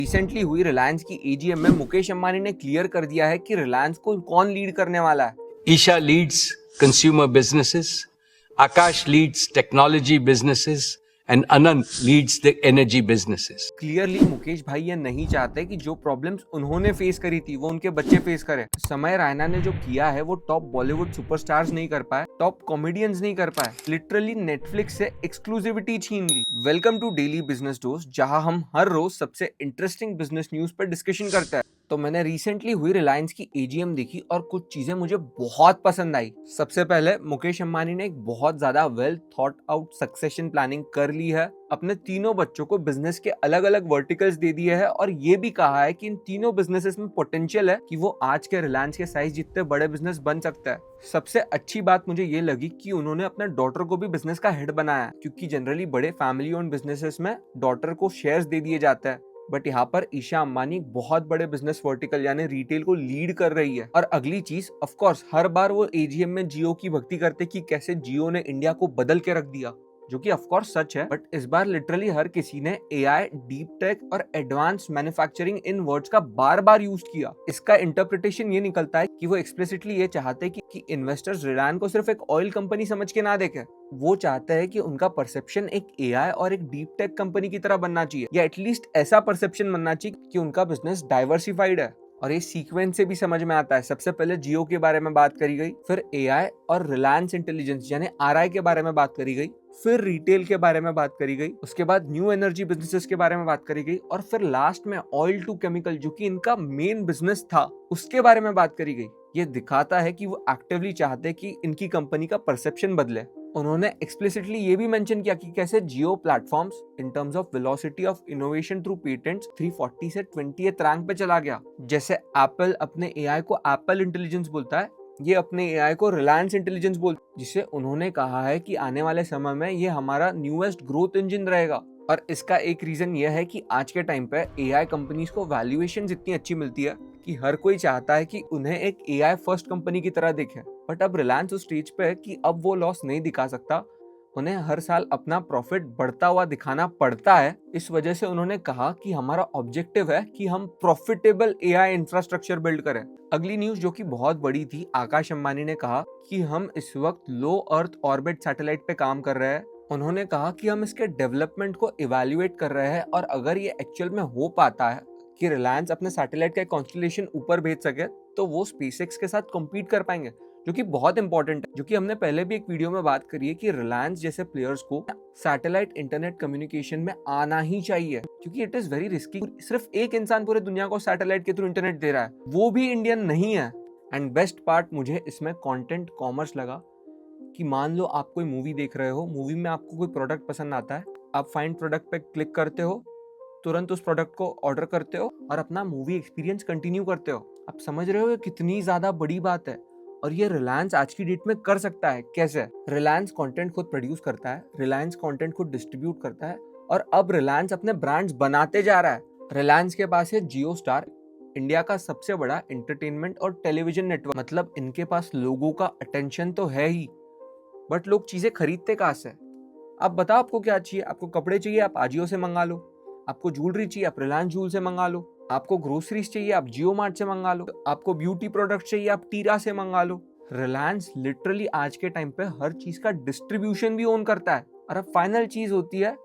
Recently हुई रिलायंस की AGM में मुकेश अंबानी ने क्लियर कर दिया है कि रिलायंस को कौन लीड करने वाला है। Isha leads consumer businesses, Akash leads technology businesses, and Anant leads the energy businesses. Clearly Mukesh भाई ये नहीं चाहते कि जो प्रॉब्लम्स उन्होंने फेस करी थी वो उनके बच्चे फेस करें। समय रैना ने जो किया है वो टॉप बॉलीवुड सुपरस्टार्स नहीं कर पाए, टॉप कॉमेडियंस नहीं कर पाए, लिटरली नेटफ्लिक्स से एक्सक्लूसिविटी छीन ली। Welcome to daily business dose, जहां हम हर रोज सबसे इंटरेस्टिंग बिजनेस न्यूज पर डिस्कशन करते हैं। तो मैंने रिसेंटली हुई रिलायंस की एजीएम देखी और कुछ चीजें मुझे बहुत पसंद आई। सबसे पहले मुकेश अंबानी ने एक बहुत ज्यादा well thought out succession planning कर ली है। अपने तीनों बच्चों को बिजनेस के अलग अलग वर्टिकल्स दे दिए हैं और ये भी कहा है कि इन तीनों बिजनेसेस में पोटेंशियल है कि वो आज के रिलायंस के साइज जितने बड़े बिजनेस बन सकता है। सबसे अच्छी बात मुझे ये लगी कि उन्होंने अपने डॉटर को भी बिजनेस का हेड बनाया, क्योंकि जनरली बड़े फैमिली ओन्ड बिजनेसेस में डॉटर को शेयर्स दे दिए जाते हैं, बट यहाँ पर ईशा अंबानी बहुत बड़े बिजनेस वर्टिकल यानी रिटेल को लीड कर रही है। और अगली चीज, ऑफ कोर्स हर बार वो एजीएम में जियो की भक्ति करते कि कैसे जियो ने इंडिया को बदल के रख दिया, जो कि ऑफ कोर्स सच है, बट इस बार लिटरली हर किसी ने एआई, डीप टेक और एडवांस मैन्युफैक्चरिंग इन वर्ड्स का बार बार यूज किया। इसका इंटरप्रिटेशन ये निकलता है कि वो एक्सप्लिसिटली ये चाहते हैं कि इन्वेस्टर्स रिलायंस को सिर्फ एक ऑयल कंपनी समझ के ना देखें। वो चाहते हैं कि उनका परसेप्शन एक एआई और एक डीप टेक कंपनी की तरह बनना चाहिए, या एटलीस्ट ऐसा परसेप्शन बनना चाहिए कि उनका बिजनेस डाइवर्सिफाइड है। और ये सीक्वेंस से भी समझ में आता है। सबसे पहले जियो के बारे में बात करी गई, फिर एआई और रिलायंस इंटेलिजेंस यानी आरआई के बारे में बात करी गई, फिर रिटेल के बारे में बात करी गई, उसके बाद न्यू एनर्जी बिजनेसेस के बारे में बात करी गई, और फिर लास्ट में ऑयल टू केमिकल, जो कि इनका मेन बिजनेस था, उसके बारे में बात करी गई। ये दिखाता है कि वो एक्टिवली चाहते हैं कि इनकी कंपनी का परसेप्शन बदले। उन्होंने एक्सप्लिसिटली ये भी मेंशन किया कि कैसे Jio platforms in terms of velocity of innovation through patents 340 से 20th रैंक पे चला गया। जैसे एप्पल अपने एआई को एप्पल इंटेलिजेंस बोलता है, ये अपने एआई को रिलायंस इंटेलिजेंस बोलता है, जिसे उन्होंने कहा है कि आने वाले समय में ये हमारा न्यूएस्ट ग्रोथ इंजन रहेगा। और इसका एक रीजन ये है कि आज के टाइम पे एआई कंपनीज को वैल्यूएशन इतनी अच्छी मिलती है कि हर कोई चाहता है कि उन्हें एक एआई फर्स्ट कंपनी की तरह देखें। बट अब रिलायंस उस स्टेज पे है कि अब वो लॉस नहीं दिखा सकता, उन्हें हर साल अपना प्रॉफिट बढ़ता हुआ दिखाना पड़ता है। इस वजह से उन्होंने कहा कि हमारा ऑब्जेक्टिव है कि हम प्रॉफिटेबल एआई इंफ्रास्ट्रक्चर बिल्ड करें। अगली न्यूज जो कि बहुत बड़ी थी, आकाश अंबानी ने कहा कि हम इस वक्त लो अर्थ ऑर्बिट सैटेलाइट पे काम कर रहे हैं। उन्होंने कहा कि हम इसके डेवलपमेंट को इवैल्यूएट कर रहे हैं, और अगर ये एक्चुअल में हो पाता है कि रिलायंस अपने सैटेलाइट का कॉन्स्टलेशन ऊपर भेज सके, तो वो स्पेसएक्स के साथ कम्पीट कर पाएंगे, जो कि बहुत इंपॉर्टेंट है। जो कि हमने पहले भी एक वीडियो में बात करी है कि रिलायंस जैसे प्लेयर्स को सैटेलाइट इंटरनेट कम्युनिकेशन में आना ही चाहिए, क्योंकि इट इज वेरी रिस्की। सिर्फ एक इंसान पूरे दुनिया को सैटेलाइट के थ्रू इंटरनेट दे रहा है, वो भी इंडियन नहीं है। एंड बेस्ट पार्ट मुझे इसमें कंटेंट कॉमर्स लगा कि मान लो आप कोई मूवी देख रहे हो, मूवी में आपको कोई प्रोडक्ट पसंद आता है, आप फाइंड प्रोडक्ट पे क्लिक करते हो, तुरंत उस प्रोडक्ट को ऑर्डर करते हो और अपना मूवी एक्सपीरियंस कंटिन्यू करते हो। आप समझ रहे हो ये कितनी ज्यादा बड़ी बात है, और ये रिलायंस आज की डेट में कर सकता है। कैसे? रिलायंस कंटेंट खुद प्रोड्यूस करता है, रिलायंस कंटेंट खुद डिस्ट्रीब्यूट करता है, और अब रिलायंस अपने ब्रांड्स बनाते जा रहा है। रिलायंस के पास है जियो स्टार, इंडिया का सबसे बड़ा एंटरटेनमेंट और टेलीविजन नेटवर्क। मतलब इनके पास लोगों का अटेंशन तो है ही, बट लोग चीजें खरीदते कहाँ से? आप बताओ आपको क्या चाहिए? आपको कपड़े चाहिए, आप आजियो से मंगा लो। आपको ज्वेलरी चाहिए, आप रिलायंस ज्वेल से मंगा लो। आपको ग्रोसरीज चाहिए, आप जियो मार्ट से मंगा लो। आपको ब्यूटी प्रोडक्ट चाहिए, आप टीरा से मंगा लो। रिलायंस लिटरली आज के टाइम पे हर चीज का डिस्ट्रीब्यूशन भी ओन करता है। और अब फाइनल चीज होती है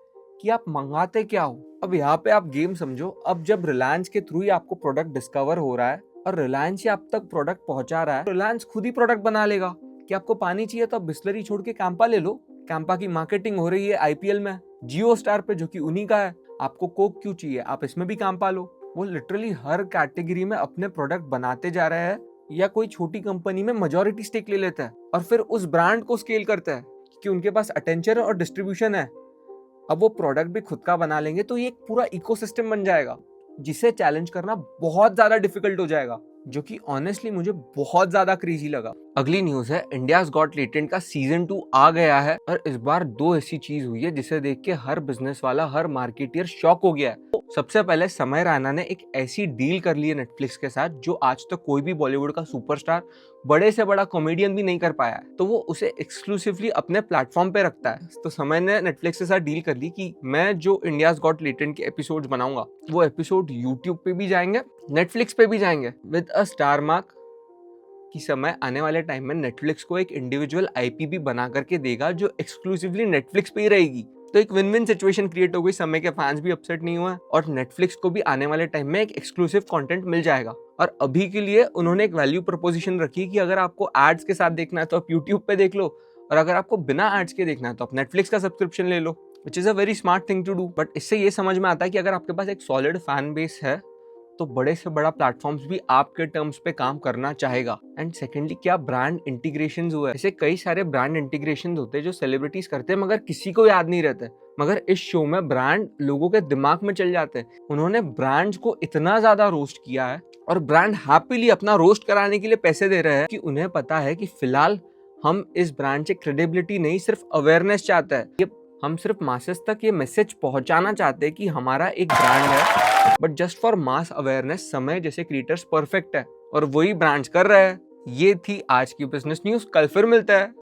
कि आप मंगाते क्या हो। अब यहाँ पे आप गेम समझो। अब जब रिलायंस के थ्रू ही आपको प्रोडक्ट डिस्कवर हो रहा है और रिलायंस ही आप तक प्रोडक्ट पहुंचा रहा है, रिलायंस खुद ही प्रोडक्ट बना लेगा। कि आपको पानी चाहिए तो आप बिस्लरी छोड़ के कैंपा ले लो, कैंपा की मार्केटिंग हो रही है आईपीएल में, जियो स्टार पे जो कि उन्हीं का है। आपको कोक क्यों चाहिए, आप इसमें भी कैंपा लो। वो लिटरली हर कैटेगरी में अपने प्रोडक्ट बनाते जा रहे हैं, या कोई छोटी कंपनी में मेजॉरिटी स्टेक ले लेता है और फिर उस ब्रांड को स्केल करता है, क्योंकि उनके पास अटेंशन और डिस्ट्रीब्यूशन है। अब वो प्रोडक्ट भी खुद का बना लेंगे तो ये एक पूरा इकोसिस्टम बन जाएगा, जिसे चैलेंज करना बहुत ज्यादा डिफिकल्ट हो जाएगा, जो कि ऑनेस्टली मुझे बहुत ज्यादा क्रेजी लगा। अगली न्यूज है, इंडियाज गॉट टैलेंट का सीजन 2 आ गया है और इस बार 2 ऐसी चीज हुई है जिसे देख के हर बिजनेस वाला, हर मार्केटियर शॉक हो गया है। तो सबसे पहले समय रैना ने एक ऐसी डील कर ली है नेटफ्लिक्स के साथ जो आज तक कोई भी बॉलीवुड का सुपरस्टार, बड़े से बड़ा कॉमेडियन भी नहीं कर पाया है। तो वो उसे एक्सक्लूसिवली अपने प्लेटफॉर्म पे रखता है। तो समय ने नेटफ्लिक्स के साथ डील कर ली कि मैं जो इंडियाज गॉट टैलेंट के एपिसोड्स बनाऊंगा वो एपिसोड यूट्यूब पे भी जाएंगे, नेटफ्लिक्स पे भी जाएंगे, विद अ स्टार मार्क कि समय आने वाले टाइम में नेटफ्लिक्स को एक इंडिविजुअल आईपी भी बना करके देगा जो एक्सक्लूसिवली नेटफ्लिक्स पे ही रहेगी। तो एक विन विन सिचुएशन क्रिएट हो गई, समय के फैंस भी अपसेट नहीं हुए और नेटफ्लिक्स को भी आने वाले टाइम में एक एक्सक्लूसिव कंटेंट मिल जाएगा। और अभी के लिए उन्होंने एक वैल्यू प्रपोजिशन रखी कि अगर आपको एड्स के साथ देखना है तो आप यूट्यूब पे देख लो, और अगर आपको बिना एड्स के देखना है तो आप नेटफ्लिक्स का सब्सक्रिप्शन ले लो, which is a very smart thing to do. But इससे ये समझ में आता है कि अगर आपके पास एक सॉलिड फैन बेस है तो बड़े से बड़ा प्लेटफॉर्म्स भी आपके टर्म्स पे काम करना चाहेगा। एंड सेकेंडली, क्या ब्रांड इंटीग्रेशंस हुए, ऐसे कई सारे ब्रांड इंटीग्रेशंस होते हैं जो सेलिब्रिटीज करते हैं मगर किसी को याद नहीं रहते। मगर इस शो में ब्रांड लोगों के दिमाग में चल जाते हैं। उन्होंने ब्रांड्स को इतना ज्यादा रोस्ट किया है और ब्रांड हैप्पीली अपना रोस्ट कराने के लिए पैसे दे रहे हैं कि उन्हें पता है कि फिलहाल हम इस ब्रांड से क्रेडिबिलिटी नहीं, सिर्फ अवेयरनेस चाहता है। ये हम सिर्फ मासेस तक ये मैसेज पहुंचाना चाहते हैं कि हमारा एक ब्रांड है, but just for mass awareness समय जैसे क्रिएटर्स परफेक्ट है और वही ब्रांड्स कर रहे हैं। ये थी आज की बिजनेस न्यूज, कल फिर मिलता है।